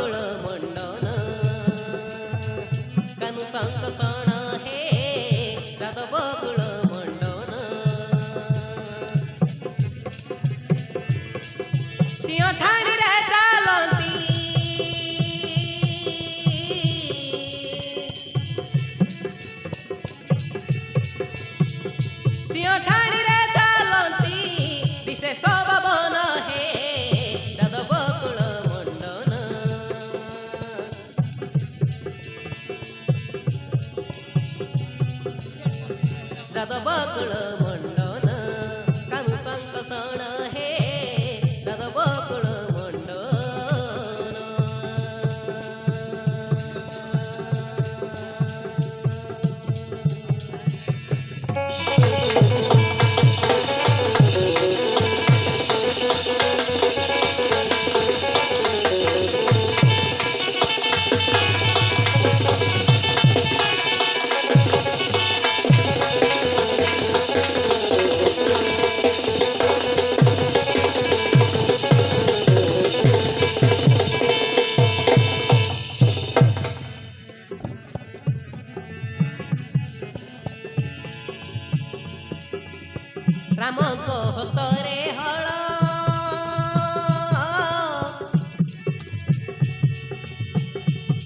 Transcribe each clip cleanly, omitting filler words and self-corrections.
बकुळ मंडन कानु संग सण हे राध बकुळ मंडन सिंह ठाणी रे चालती सिंह ठाणी रे चालती दिसे सबवन हे राध बकुळ मंडन राध बकुळ मंडन कानु संग सण हे राध बकुळ मंडन रामଙ୍କ ହସ୍ତରେ ହଳ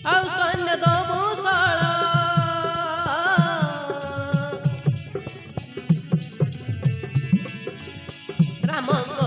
ଆଉ ସୈନ୍ୟ ଦମୁସଳ ରାମଙ୍କ